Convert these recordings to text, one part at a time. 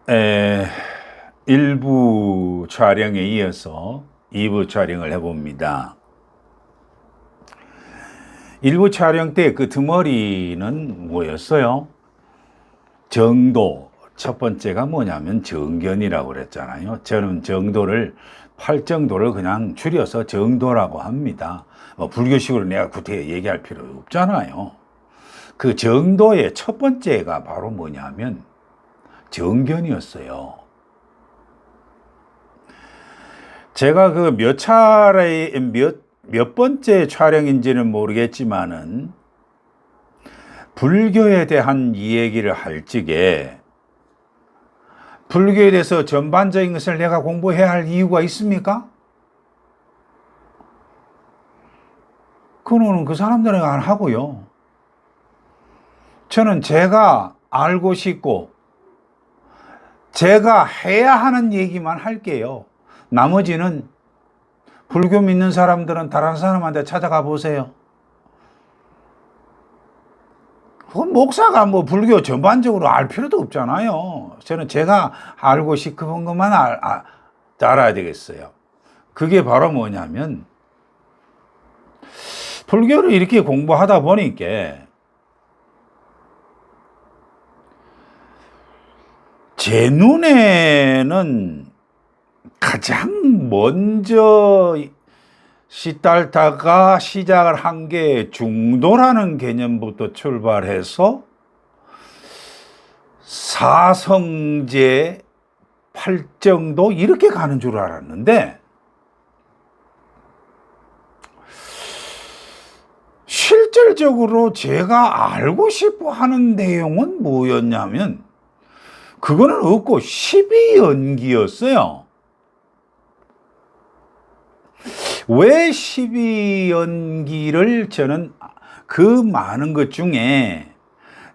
에, 1부 촬영에 이어서 2부 촬영을 해봅니다. 1부 촬영 때 그 덩어리는 뭐였어요? 정도. 첫 번째가 뭐냐면 정견이라고 그랬잖아요. 저는 정도를, 팔정도를 그냥 줄여서 정도라고 합니다. 뭐 불교식으로 내가 구태여 얘기할 필요 없잖아요. 그 정도의 첫 번째가 바로 뭐냐면 정견이었어요. 제가 그 몇 차례, 몇 번째 촬영인지는 모르겠지만은, 불교에 대한 이야기를 할 적에, 불교에 대해서 전반적인 것을 내가 공부해야 할 이유가 있습니까? 그거는 그 사람들은 안 하고요. 저는 제가 알고 싶고, 제가 해야 하는 얘기만 할게요. 나머지는 불교 믿는 사람들은 다른 사람한테 찾아가 보세요. 목사가 뭐 불교 전반적으로 알 필요도 없잖아요. 저는 제가 알고 싶은 것만 알아야 되겠어요. 그게 바로 뭐냐면, 불교를 이렇게 공부하다 보니까 제 눈에는 가장 먼저 시달타가 시작을 한 게 중도라는 개념부터 출발해서 사성제, 팔정도 이렇게 가는 줄 알았는데, 실질적으로 제가 알고 싶어 하는 내용은 뭐였냐면, 그거는 없고 12연기였어요. 왜 12연기를 저는 그 많은 것 중에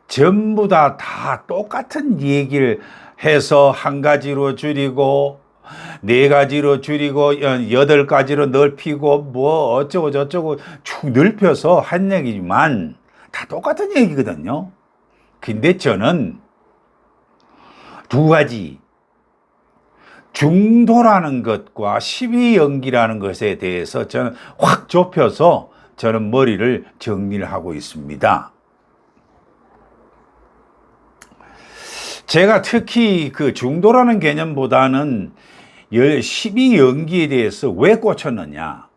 전부 다 똑같은 얘기를 해서 한 가지로 줄이고, 네 가지로 줄이고, 8가지로 넓히고, 뭐 어쩌고 저쩌고 쭉 넓혀서 한 얘기지만 다 똑같은 얘기거든요. 근데 저는 두 가지, 중도라는 것과 12연기라는 것에 대해서 저는 확 좁혀서 저는 머리를 정리를 하고 있습니다. 제가 특히 그 중도라는 개념보다는 12연기에 대해서 왜 꽂혔느냐.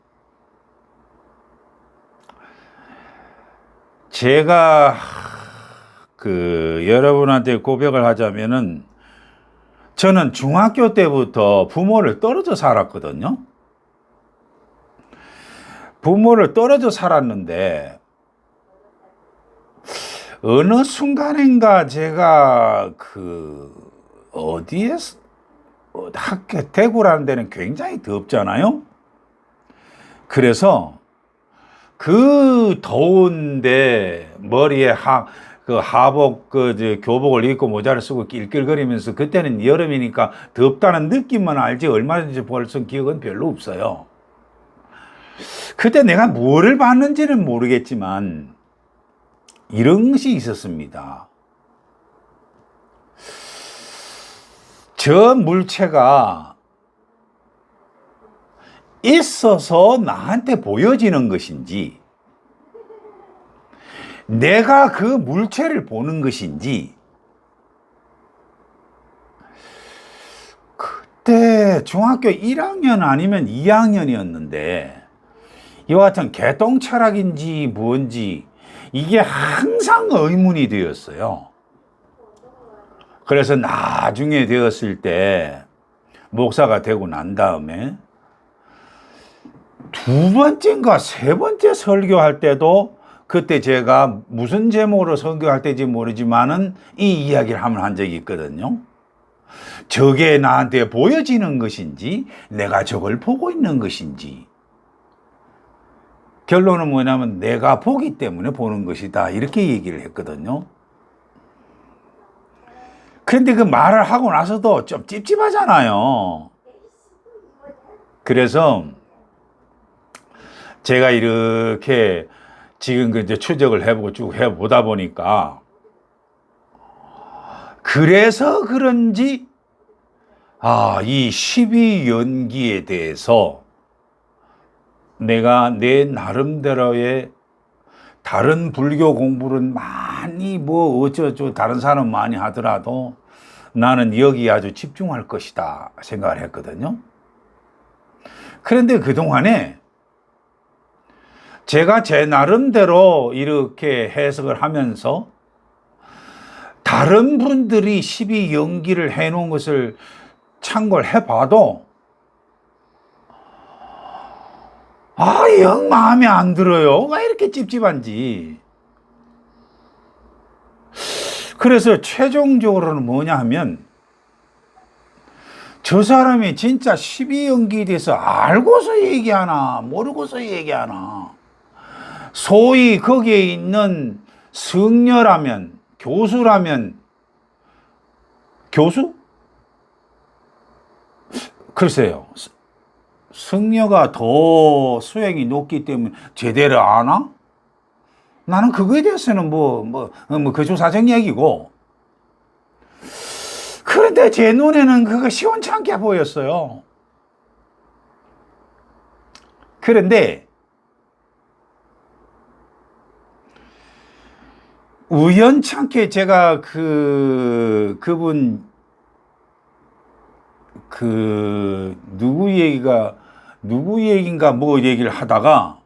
제가 여러분한테 고백을 하자면은, 저는 중학교 때부터 부모를 떨어져 살았거든요. 부모를 떨어져 살았는데, 어느 순간인가 제가 대구라는 데는 굉장히 덥잖아요. 그래서 그 더운데 머리에 하복, 교복을 입고 모자를 쓰고 낄낄거리면서, 그때는 여름이니까 덥다는 느낌만 알지 얼마든지 벌써 기억은 별로 없어요. 그때 내가 뭐를 봤는지는 모르겠지만 이런 것이 있었습니다. 저 물체가 있어서 나한테 보여지는 것인지, 내가 그 물체를 보는 것인지, 그때 중학교 1학년 아니면 2학년이었는데, 이와 같은 개똥 철학인지 뭔지 이게 항상 의문이 되었어요. 그래서 나중에 되었을 때, 목사가 되고 난 다음에 두 번째인가 세 번째 설교할 때도, 그때 제가 무슨 제목으로 설교할 때인지 모르지만은 이 이야기를 한 적이 있거든요. 저게 나한테 보여지는 것인지, 내가 저걸 보고 있는 것인지. 결론은 뭐냐면 내가 보기 때문에 보는 것이다, 이렇게 얘기를 했거든요. 그런데 그 말을 하고 나서도 좀 찝찝하잖아요. 그래서 제가 이렇게 지금 이제 추적을 해보고 쭉 해보다 보니까, 그래서 그런지 이 12연기에 대해서 내가 내 나름대로의 다른 불교 공부를 많이 뭐 어쩌고 다른 사람 많이 하더라도 나는 여기 아주 집중할 것이다 생각을 했거든요. 그런데 그동안에 제가 제 나름대로 이렇게 해석을 하면서 다른 분들이 12연기를 해놓은 것을 참고를 해봐도 영 마음에 안 들어요. 왜 이렇게 찝찝한지. 그래서 최종적으로는 뭐냐 하면 저 사람이 진짜 12연기에 대해서 알고서 얘기하나 모르고서 얘기하나, 소위 거기에 있는 승려라면, 교수라면, 교수? 글쎄요. 승려가 더 수행이 높기 때문에 제대로 아나? 나는 그거에 대해서는 거주사정 얘기고. 그런데 제 눈에는 그거 시원찮게 보였어요. 그런데 우연찮게 제가 그분 누구 얘기인가 뭐 얘기를 하다가,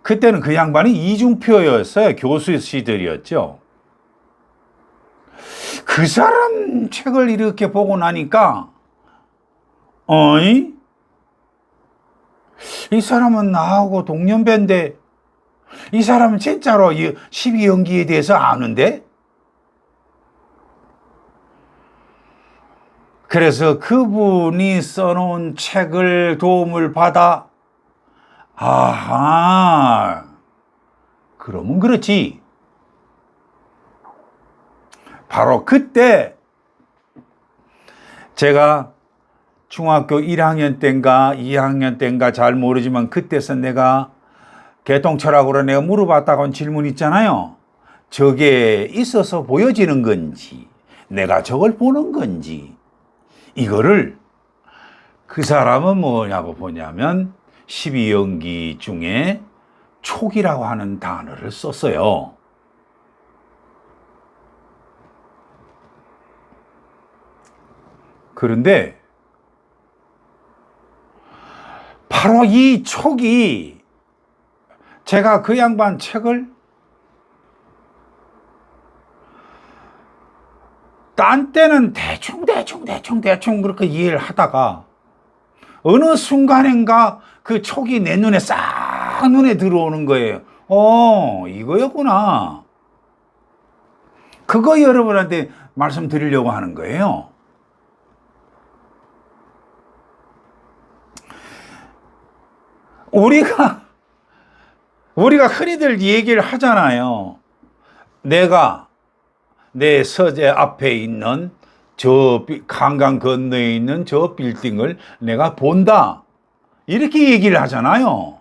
그때는 그 양반이 이중표였어요. 교수 시절이었죠. 그 사람 책을 이렇게 보고 나니까 이 사람은 나하고 동년배인데 이 사람은 진짜로 12연기에 대해서 아는데? 그래서 그분이 써놓은 책을 도움을 받아, 그러면 그렇지. 바로 그때 제가 중학교 1학년 때인가 2학년 때인가 잘 모르지만 그때서 내가 개통철학으로 내가 물어봤다고 질문 있잖아요. 저게 있어서 보여지는 건지 내가 저걸 보는 건지, 이거를 그 사람은 뭐냐고 보냐면 12연기 중에 촉이라고 하는 단어를 썼어요. 그런데 바로 이 촉이, 제가 그 양반 책을 딴 때는 대충 그렇게 이해를 하다가 어느 순간인가 그 촉이 내 눈에 싹 눈에 들어오는 거예요. 이거였구나. 그거 여러분한테 말씀드리려고 하는 거예요. 우리가 흔히들 얘기를 하잖아요. 내가 내 서재 앞에 있는 저 강강 건너에 있는 저 빌딩을 내가 본다, 이렇게 얘기를 하잖아요.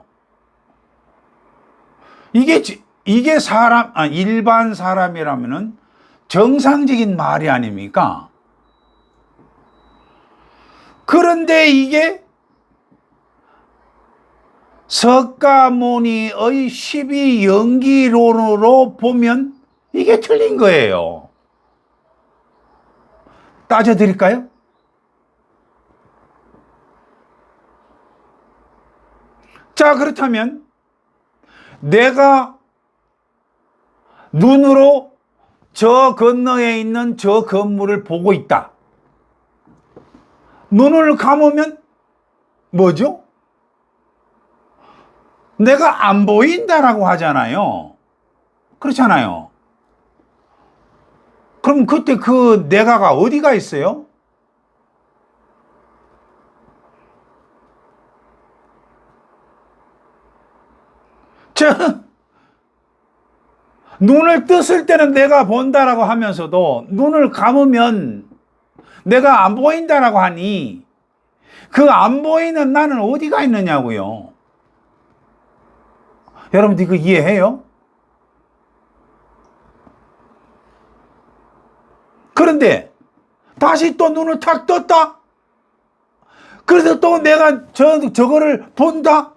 이게 일반 사람이라면은 정상적인 말이 아닙니까? 그런데 이게 석가모니의 12연기론으로 보면 이게 틀린 거예요. 따져드릴까요? 자, 그렇다면 내가 눈으로 저 건너에 있는 저 건물을 보고 있다. 눈을 감으면 뭐죠? 내가 안 보인다라고 하잖아요. 그렇잖아요. 그럼 그때 그 내가가 어디가 있어요? 눈을 떴을 때는 내가 본다라고 하면서도 눈을 감으면 내가 안 보인다라고 하니 그 안 보이는 나는 어디가 있느냐고요. 여러분들 이거 이해해요? 그런데 다시 또 눈을 탁 떴다. 그래서 또 내가 저거를 본다.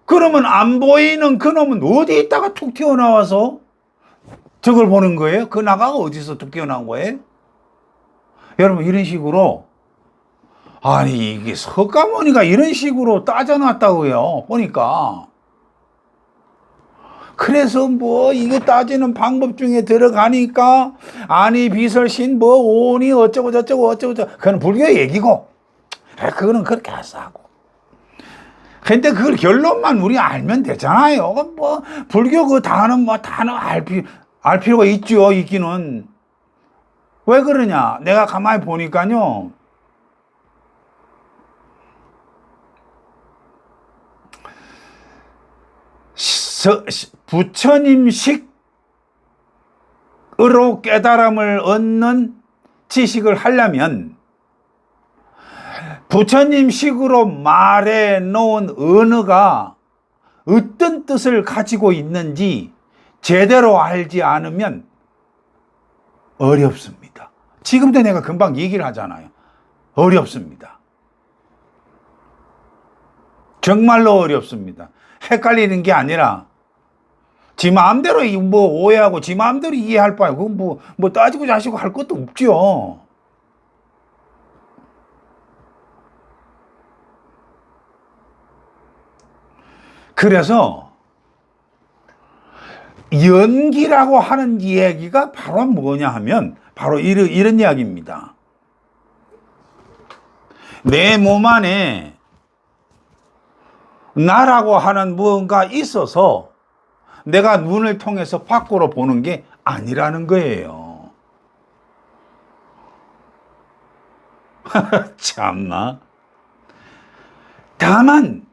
그러면 안 보이는 그놈은 어디 있다가 툭 튀어나와서 저걸 보는 거예요? 그 나가가 어디서 툭 튀어나온 거예요? 여러분, 이런 식으로, 아니 이게 석가모니가 이런 식으로 따져놨다고요, 보니까. 그래서 뭐 이거 따지는 방법 중에 들어가니까 아니 비설신 뭐 오니 어쩌고 저쩌고 어쩌고 저쩌고, 그건 불교 얘기고, 그거는 그렇게 하고. 근데 그걸 결론만 우리 알면 되잖아요. 뭐 불교 그 단어 알 필요가 있죠, 있기는. 왜 그러냐? 내가 가만히 보니까요, 부처님식으로 깨달음을 얻는 지식을 하려면 부처님식으로 말해 놓은 언어가 어떤 뜻을 가지고 있는지 제대로 알지 않으면 어렵습니다. 지금도 내가 금방 얘기를 하잖아요. 어렵습니다. 정말로 어렵습니다. 헷갈리는 게 아니라 지 마음대로 뭐 오해하고 지 마음대로 이해할 바에 그건 뭐 따지고 자시고 할 것도 없죠. 그래서 연기라고 하는 이야기가 바로 뭐냐 하면 바로 이런 이야기입니다. 내 몸 안에 나라고 하는 무언가 있어서 내가 눈을 통해서 밖으로 보는 게 아니라는 거예요. 참나. 다만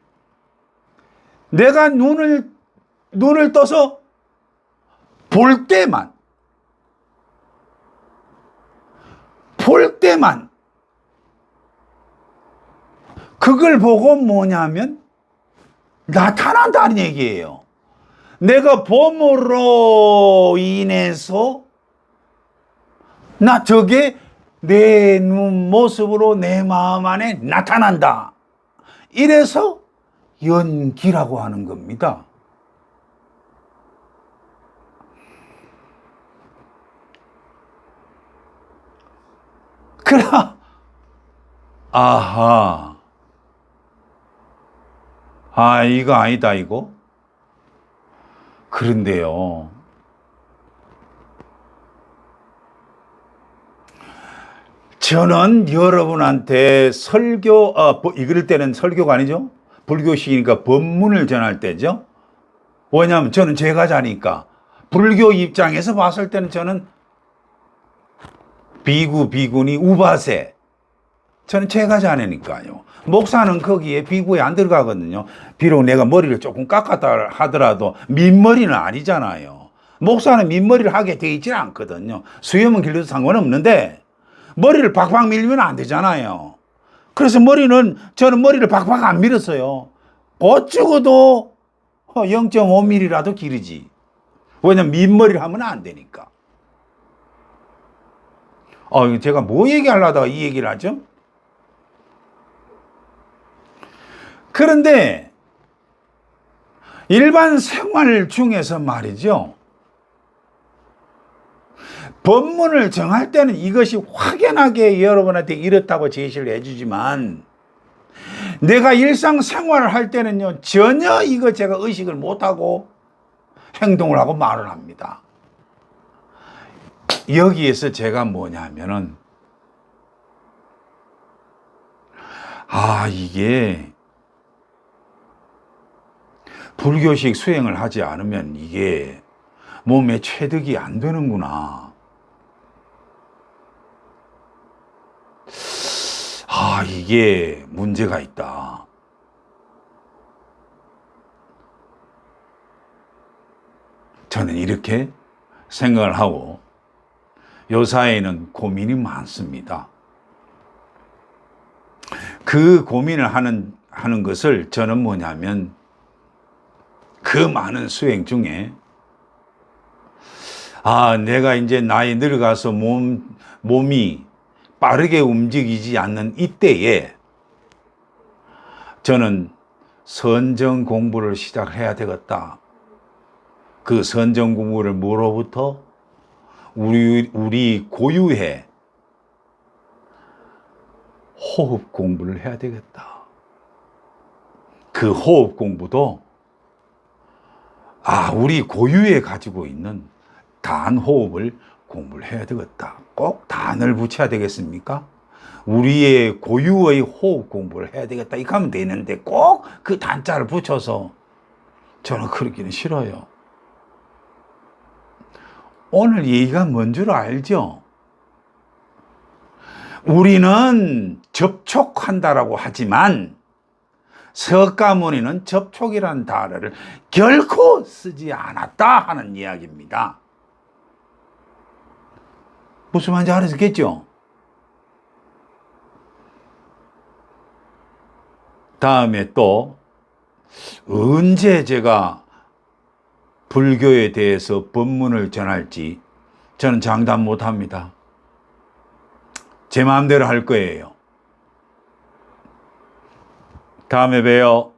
내가 눈을 떠서 볼 때만 그걸 보고 뭐냐면 나타난다는 얘기예요. 내가 봄으로 인해서 저게 내 눈 모습으로 내 마음 안에 나타난다. 이래서 연기라고 하는 겁니다. 그러나 아하, 이거 아니다 이거. 그런데요, 저는 여러분한테 이럴 때는 설교가 아니죠. 불교식이니까 법문을 전할 때죠. 왜냐하면 저는 제가자니까. 불교 입장에서 봤을 때는 저는 비구니 우바세, 저는 제가자니까요. 목사는 거기에 비구에 안 들어가거든요. 비록 내가 머리를 조금 깎았다 하더라도 민머리는 아니잖아요. 목사는 민머리를 하게 돼 있지는 않거든요. 수염은 길러도 상관없는데 머리를 박박 밀면 안 되잖아요. 그래서 저는 머리를 박박 안 밀었어요. 어쩌고도 0.5mm라도 기르지. 왜냐면 민머리를 하면 안 되니까. 제가 뭐 얘기하려다가 이 얘기를 하죠? 그런데 일반 생활 중에서 말이죠, 법문을 정할 때는 이것이 확연하게 여러분한테 이렇다고 제시를 해주지만 내가 일상생활을 할 때는요, 전혀 이거 제가 의식을 못하고 행동을 하고 말을 합니다. 여기에서 제가 뭐냐면은 이게 불교식 수행을 하지 않으면 이게 몸에 체득이 안 되는구나. 이게 문제가 있다. 저는 이렇게 생각을 하고 요사이에는 고민이 많습니다. 그 고민을 하는 것을 저는 뭐냐면 그 많은 수행 중에 내가 이제 나이 늙어서 몸이 빠르게 움직이지 않는 이때에 저는 선정 공부를 시작해야 되겠다. 그 선정 공부를 뭐로부터? 우리 고유의 호흡 공부를 해야 되겠다. 그 호흡 공부도 우리 고유에 가지고 있는 단호흡을 공부를 해야 되겠다. 꼭 단을 붙여야 되겠습니까? 우리의 고유의 호흡 공부를 해야 되겠다. 이렇게 하면 되는데 꼭 그 단자를 붙여서 저는 그러기는 싫어요. 오늘 얘기가 뭔 줄 알죠? 우리는 접촉한다라고 하지만 석가모니는 접촉이라는 단어를 결코 쓰지 않았다 하는 이야기입니다. 무슨 말인지 알았겠죠? 다음에 또 언제 제가 불교에 대해서 법문을 전할지 저는 장담 못합니다. 제 마음대로 할 거예요. 다음에 봬요.